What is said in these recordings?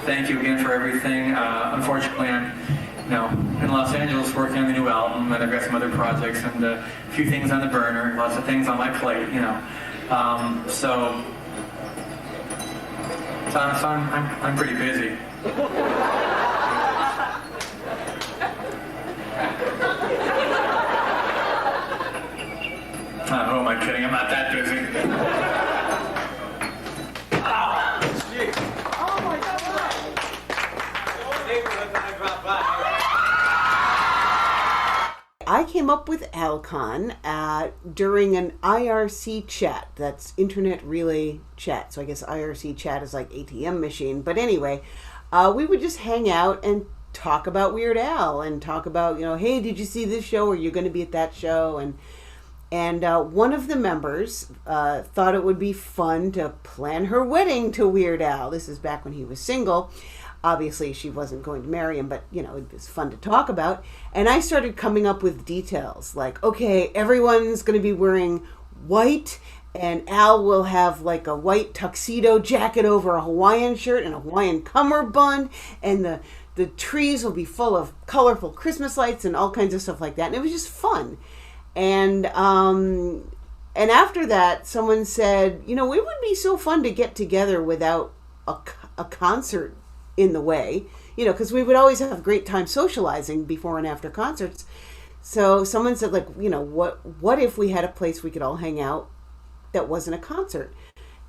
Thank you again for everything. Unfortunately, I'm in Los Angeles working on the new album, and I've got some other projects and a few things on the burner, lots of things on my plate, So I'm pretty busy. Who am I kidding? I'm not that busy. I came up with ALCON during an IRC chat. That's Internet Relay Chat. So I guess IRC chat is like ATM machine. But anyway, we would just hang out and talk about Weird Al and talk about, hey, did you see this show? Or you're going to be at that show? And one of the members thought it would be fun to plan her wedding to Weird Al. This is back when he was single. Obviously, she wasn't going to marry him, but, it was fun to talk about. And I started coming up with details like, okay, everyone's going to be wearing white, and Al will have like a white tuxedo jacket over a Hawaiian shirt and a Hawaiian cummerbund, and the trees will be full of colorful Christmas lights and all kinds of stuff like that. And it was just fun. And after that, someone said, it would be so fun to get together without a concert in the way, because we would always have great time socializing before and after concerts. So someone said, what if we had a place we could all hang out that wasn't a concert?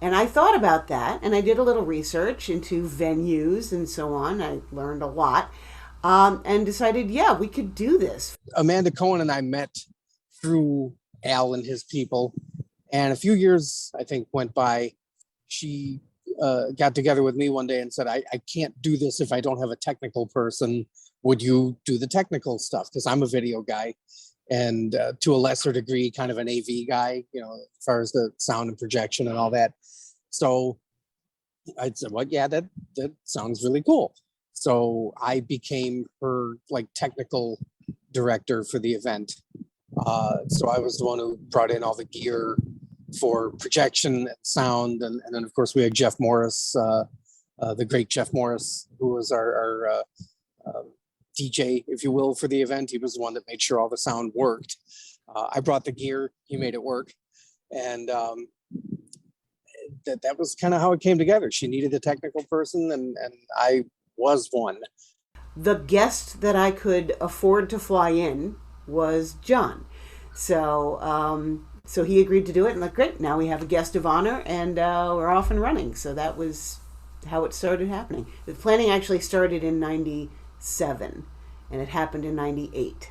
And I thought about that, and I did a little research into venues and so on. I learned a lot, and decided, we could do this. Amanda Cohen and I met through Al and his people, and a few years, I think, went by. She got together with me one day and said, I can't do this if I don't have a technical person. Would you do the technical stuff? Because I'm a video guy and to a lesser degree, kind of an AV guy, as far as the sound and projection and all that. So I said, well, yeah, that sounds really cool. So I became her technical director for the event. So I was the one who brought in all the gear for projection and sound, and then of course we had Jeff Morris, the great Jeff Morris, who was our DJ, if you will, for the event. He was the one that made sure all the sound worked. I brought the gear, he made it work, and that was kind of how it came together. She needed a technical person, and I was one. The guest that I could afford to fly in was John. So So he agreed to do it, and like, great, now we have a guest of honor, and we're off and running. So that was how it started happening. The planning actually started in 97, and it happened in 98.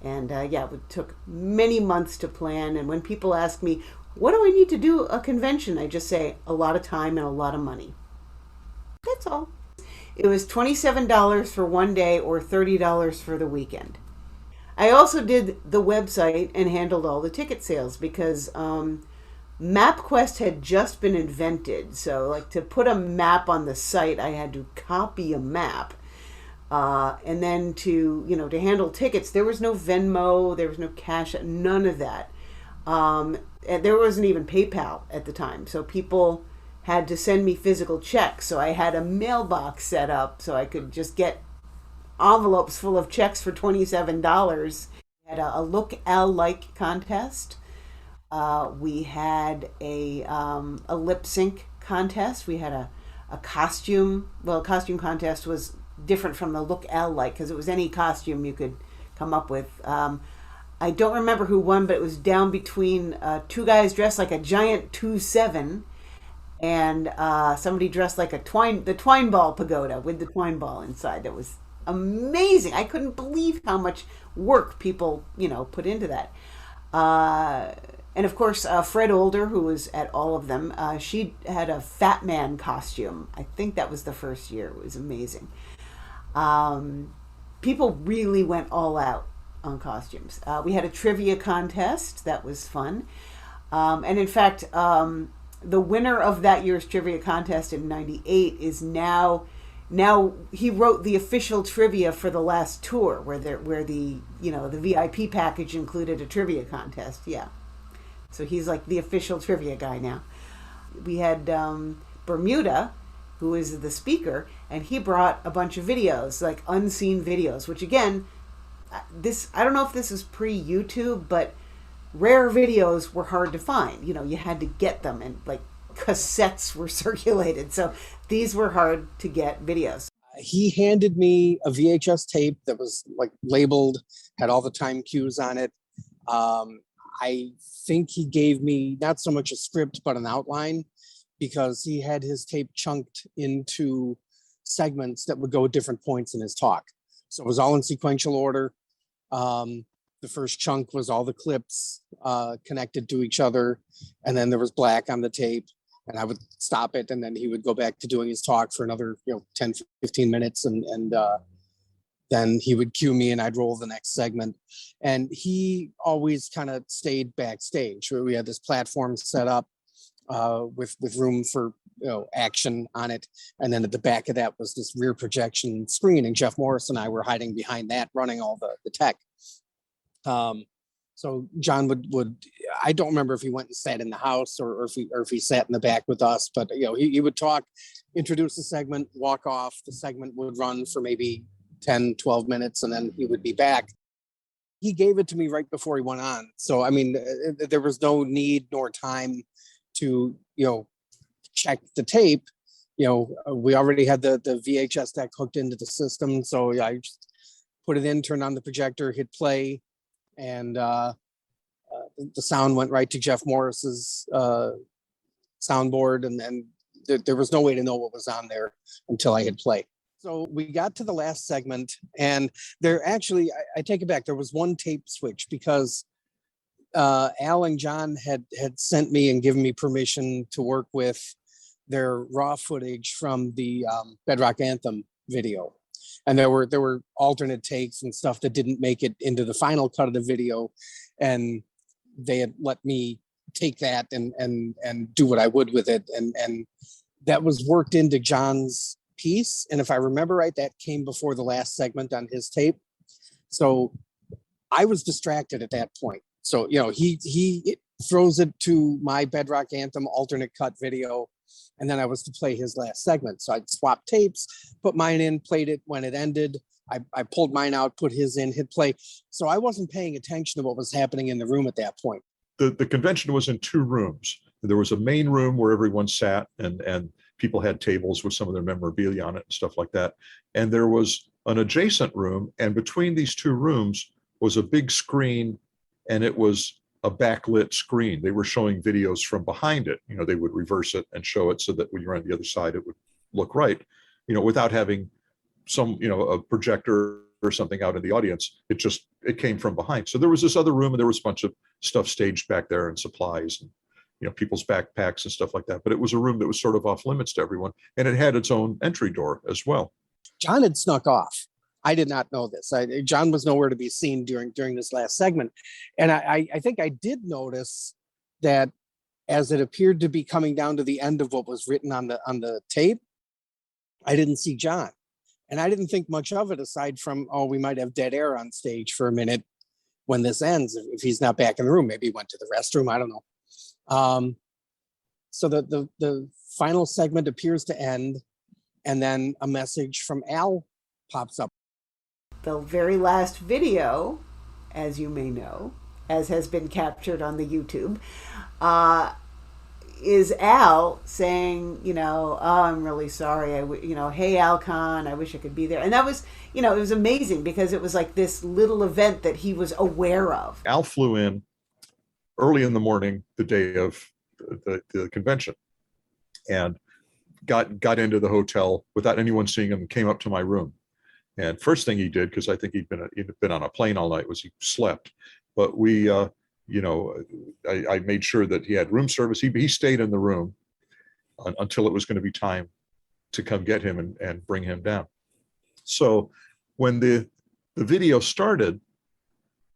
And yeah, it took many months to plan. And when people ask me, what do I need to do a convention? I just say, a lot of time and a lot of money. That's all. It was $27 for one day or $30 for the weekend. I also did the website and handled all the ticket sales because MapQuest had just been invented. So like to put a map on the site, I had to copy a map. And then to handle tickets, there was no Venmo, there was no Cash, none of that. And there wasn't even PayPal at the time. So people had to send me physical checks. So I had a mailbox set up so I could just get envelopes full of checks for $27. We had a Look Al-like contest. We had a lip sync contest. We had a costume. Well, a costume contest was different from the Look Al-like because it was any costume you could come up with. I don't remember who won, but it was down between two guys dressed like a giant 2-7 and somebody dressed like the twine ball pagoda with the twine ball inside. That was amazing. I couldn't believe how much work people, put into that. And of course, Fred Older, who was at all of them, she had a Fat Man costume. I think that was the first year. It was amazing. People really went all out on costumes. We had a trivia contest. That was fun. And in fact, the winner of that year's trivia contest in 98 is now he wrote the official trivia for the last tour where the VIP package included a trivia contest. Yeah. So he's like the official trivia guy now. We had Bermuda, who is the speaker, and he brought a bunch of videos, like unseen videos, which again, I don't know if this is pre-YouTube, but rare videos were hard to find. You had to get them, and like cassettes were circulated. So these were hard to get videos. He handed me a VHS tape that was like labeled, had all the time cues on it. I think he gave me not so much a script, but an outline, because he had his tape chunked into segments that would go at different points in his talk. So it was all in sequential order. The first chunk was all the clips connected to each other. And then there was black on the tape, and I would stop it. And then he would go back to doing his talk for another 10, 15 minutes. And then he would cue me and I'd roll the next segment. And he always kind of stayed backstage, where we had this platform set up with room for action on it. And then at the back of that was this rear projection screen, and Jeff Morris and I were hiding behind that, running all the tech. So John would I don't remember if he went and sat in the house or if he sat in the back with us, but he would talk, introduce the segment, walk off. The segment would run for maybe 10, 12 minutes, and then he would be back. He gave it to me right before he went on. So, I mean, there was no need nor time to, check the tape. We already had the VHS deck hooked into the system. So yeah, I just put it in, turned on the projector, hit play, and the sound went right to Jeff Morris's soundboard. And there was no way to know what was on there until I hit play. So we got to the last segment, and there actually, I take it back, there was one tape switch, because Al and John had sent me and given me permission to work with their raw footage from the Bedrock Anthem video. And there were alternate takes and stuff that didn't make it into the final cut of the video. And they had let me take that and do what I would with it. And that was worked into John's piece. And if I remember right, that came before the last segment on his tape. So I was distracted at that point. So, he throws it to my Bedrock Anthem alternate cut video, and then I was to play his last segment. So I'd swap tapes, put mine in, played it when it ended. I pulled mine out, put his in, hit play. So I wasn't paying attention to what was happening in the room at that point. The convention was in two rooms. There was a main room where everyone sat and people had tables with some of their memorabilia on it and stuff like that. And there was an adjacent room, and between these two rooms was a big screen, and it was a backlit screen. They were showing videos from behind it. You know, they would reverse it and show it so that when you're on the other side, it would look right, you know, without having some, you know, a projector or something out in the audience. It came from behind. So there was this other room and there was a bunch of stuff staged back there and supplies and, you know, people's backpacks and stuff like that. But it was a room that was sort of off limits to everyone. And it had its own entry door as well. John had snuck off. I did not know this. John was nowhere to be seen during this last segment. And I think I did notice that as it appeared to be coming down to the end of what was written on the tape, I didn't see John. And I didn't think much of it aside from, oh, we might have dead air on stage for a minute when this ends. If he's not back in the room, maybe he went to the restroom. I don't know. So the final segment appears to end, and then a message from Al pops up. The very last video, as you may know, as has been captured on the YouTube, is Al saying, you know, oh, I'm really sorry. Hey, ALCON, I wish I could be there. And that was, you know, it was amazing because it was like this little event that he was aware of. Al flew in early in the morning, the day of the convention, and got into the hotel without anyone seeing him and came up to my room. And first thing he did, because I think he'd been on a plane all night, was he slept. But we, I made sure that he had room service. He stayed in the room until it was going to be time to come get him and bring him down. So when the video started,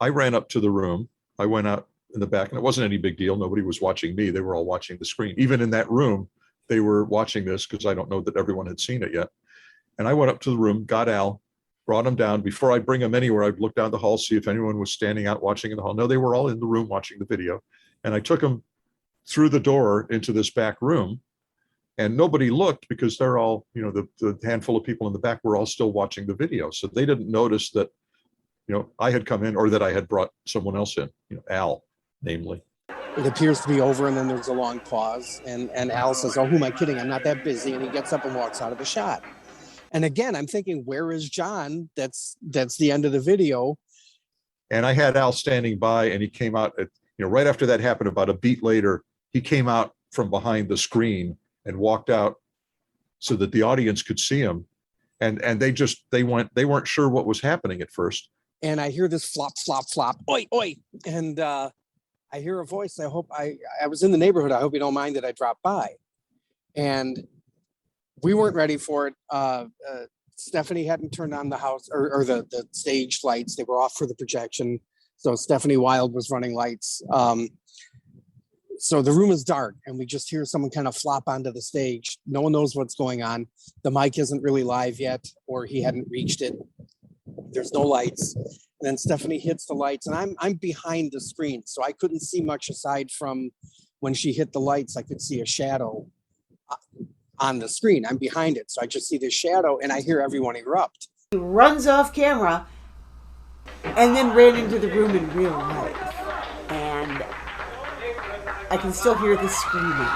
I ran up to the room. I went out in the back, and it wasn't any big deal. Nobody was watching me. They were all watching the screen. Even in that room, they were watching this because I don't know that everyone had seen it yet. And I went up to the room, got Al, brought him down. Before I'd bring him anywhere, I'd look down the hall, see if anyone was standing out watching in the hall. No, they were all in the room watching the video. And I took him through the door into this back room, and nobody looked because they're all, you know, the handful of people in the back were all still watching the video. So they didn't notice that, you know, I had come in or that I had brought someone else in, you know, Al, namely. It appears to be over, and then there's a long pause, and Al says, oh, who am I kidding? I'm not that busy. And he gets up and walks out of the shot. And again, I'm thinking, where is John? That's the end of the video. And I had Al standing by, and he came out at, you know, right after that happened, about a beat later, he came out from behind the screen and walked out so that the audience could see him. And they weren't sure what was happening at first. And I hear this flop, flop, flop, oi, oi. And I hear a voice. I hope I was in the neighborhood. I hope you don't mind that I dropped by. And we weren't ready for it. Stephanie hadn't turned on the house or the stage lights. They were off for the projection. So Stephanie Wild was running lights. So the room is dark, and we just hear someone kind of flop onto the stage. No one knows what's going on. The mic isn't really live yet, or he hadn't reached it. There's no lights. And then Stephanie hits the lights, and I'm behind the screen, so I couldn't see much aside from when she hit the lights. I could see a shadow on the screen. I'm behind it, so I just see this shadow, and I hear everyone erupt. He runs off camera and then ran into the room in real life, and I can still hear the screaming.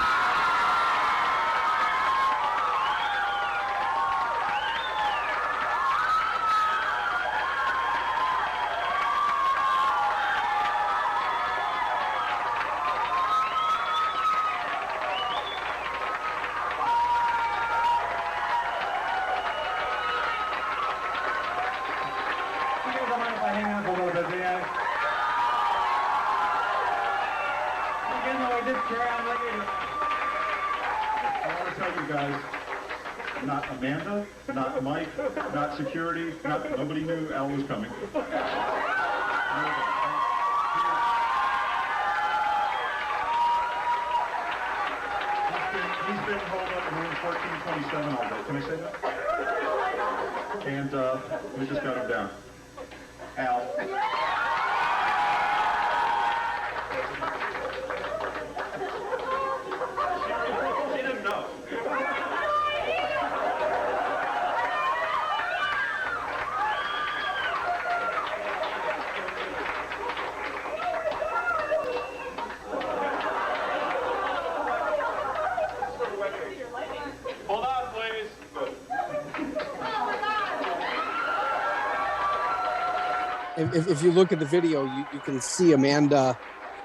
Not Amanda, not Mike, not security, nobody knew Al was coming. He's been holed up in room 1427 all day. Can I say that? And we just got him down. Al. She didn't know. If you look at the video, you can see Amanda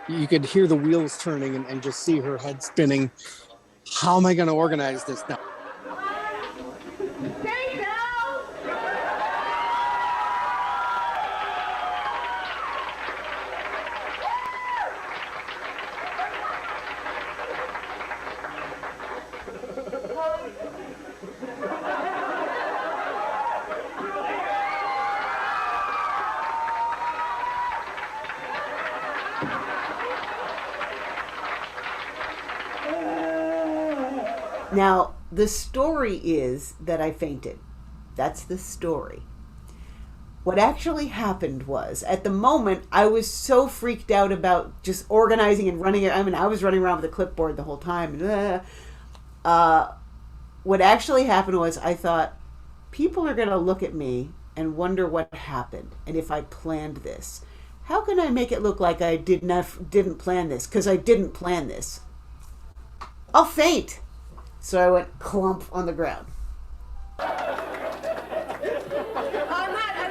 You could hear the wheels turning and just see her head spinning. How am I going to organize this now? Now, the story is that I fainted. That's the story. What actually happened was, at the moment, I was so freaked out about just organizing and running. I mean, I was running around with a clipboard the whole time. What actually happened was I thought, people are going to look at me and wonder what happened and if I planned this. How can I make it look like I didn't plan this? Because I didn't plan this. I'll faint. So I went clump on the ground. I'm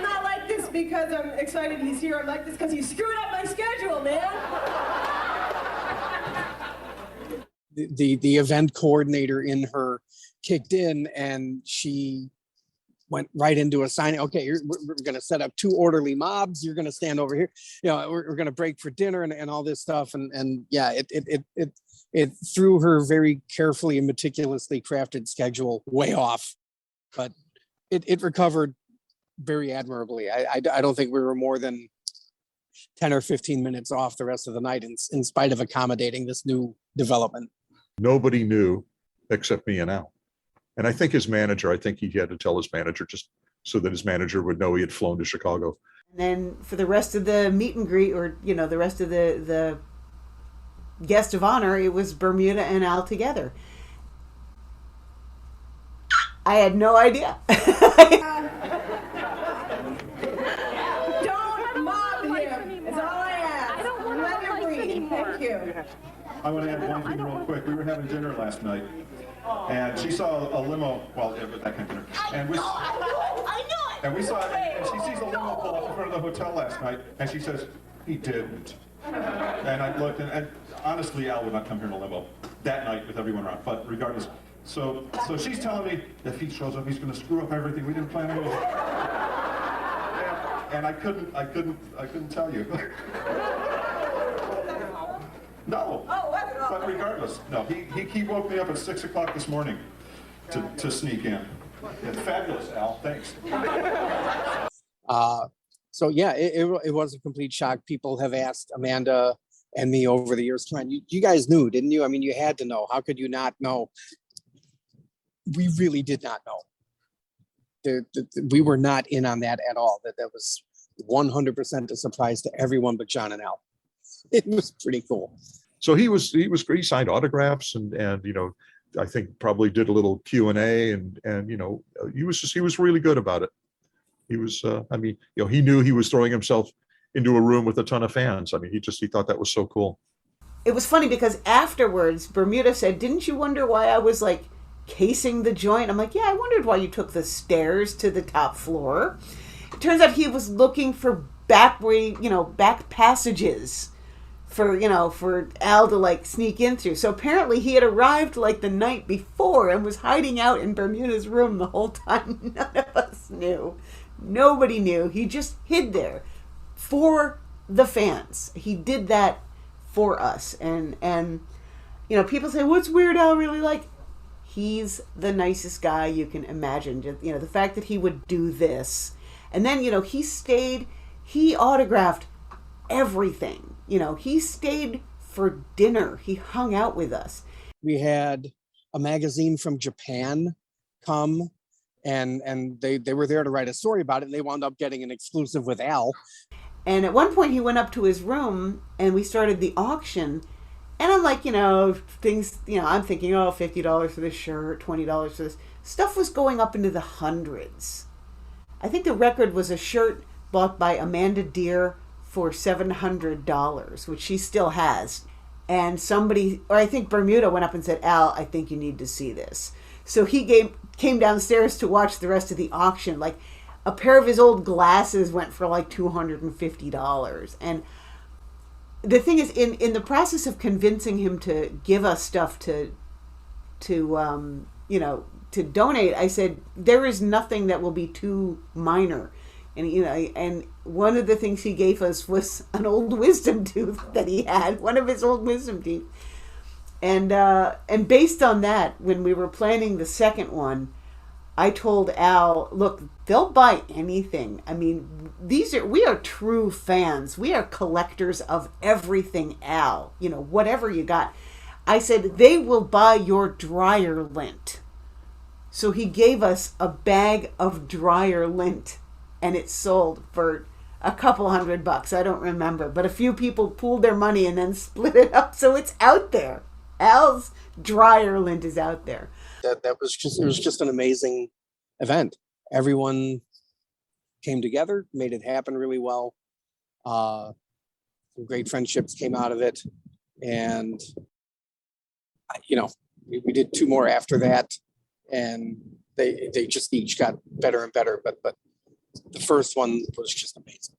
not like this because I'm excited he's here. I'm like this because he screwed up my schedule, man. The event coordinator in her kicked in, and she went right into a signing. Okay, we're going to set up 2 orderly mobs. You're going to stand over here. You know, we're going to break for dinner and all this stuff. And yeah, it threw her very carefully and meticulously crafted schedule way off, but it recovered very admirably. I don't think we were more than 10 or 15 minutes off the rest of the night in spite of accommodating this new development. Nobody knew except me and Al. And I think his manager, I think he had to tell his manager just so that his manager would know he had flown to Chicago. And then for the rest of the meet and greet, or, you know, the rest of the guest of honor, it was Bermuda and Al together. I had no idea. Don't mob him. That's all I ask. I don't want to Let him breathe. anymore. Thank you. I want to add one thing real quick. We were having dinner last night, and she saw a limo. Well, yeah, but that kind of dinner. And we saw, and she sees a limo pull up in front of the hotel last night, and she says, "He didn't." And I looked, and honestly, Al would not come here in a limo that night with everyone around. But regardless, so she's telling me if he shows up, he's going to screw up everything. We didn't plan anything. And I couldn't tell you. No. But regardless, no. He woke me up at 6 o'clock this morning to sneak in. Yeah, fabulous, Al. Thanks. So yeah, it was a complete shock. People have asked Amanda and me over the years, come on, you guys knew, didn't you? I mean, you had to know. How could you not know? We really did not know. We were not in on that at all. That was 100% a surprise to everyone but John and Al. It was pretty cool. So he signed autographs and you know, I think probably did a little Q&A and you know, he was really good about it. He was, I mean, you know, he knew he was throwing himself into a room with a ton of fans. I mean, he thought that was so cool. It was funny because afterwards, Bermuda said, "Didn't you wonder why I was like casing the joint?" I'm like, "Yeah, I wondered why you took the stairs to the top floor." It turns out he was looking for back passages for Al to like sneak in through. So apparently he had arrived like the night before and was hiding out in Bermuda's room the whole time. None of us knew. Nobody knew. He just hid there for the fans. He did that for us. And you know, people say, "What's Weird Al really like?" He's the nicest guy you can imagine. Just, you know, the fact that he would do this. And then, you know, he autographed everything. You know, he stayed for dinner. He hung out with us. We had a magazine from Japan come, and they were there to write a story about it, and they wound up getting an exclusive with Al. And at one point he went up to his room and we started the auction. And I'm like, you know, things, you know, I'm thinking, oh, $50 for this shirt, $20 for this. Stuff was going up into the hundreds. I think the record was a shirt bought by Amanda Deere for $700, which she still has. And somebody, or I think Bermuda went up and said, "Al, I think you need to see this." So he came downstairs to watch the rest of the auction. Like a pair of his old glasses went for like $250. And the thing is, in the process of convincing him to give us stuff to to donate, I said there is nothing that will be too minor. And and one of the things he gave us was an old wisdom tooth that he had, one of his old wisdom teeth. And based on that, when we were planning the second one, I told Al, look, they'll buy anything. I mean, we are true fans. We are collectors of everything, Al. Whatever you got. I said, they will buy your dryer lint. So he gave us a bag of dryer lint, and it sold for a couple $100. I don't remember, but a few people pooled their money and then split it up. So it's out there. Al's dryer lint is out there. It was just an amazing event. Everyone came together, made it happen really well. Some great friendships came out of it, and we did 2 more after that, and they just each got better and better. But the first one was just amazing.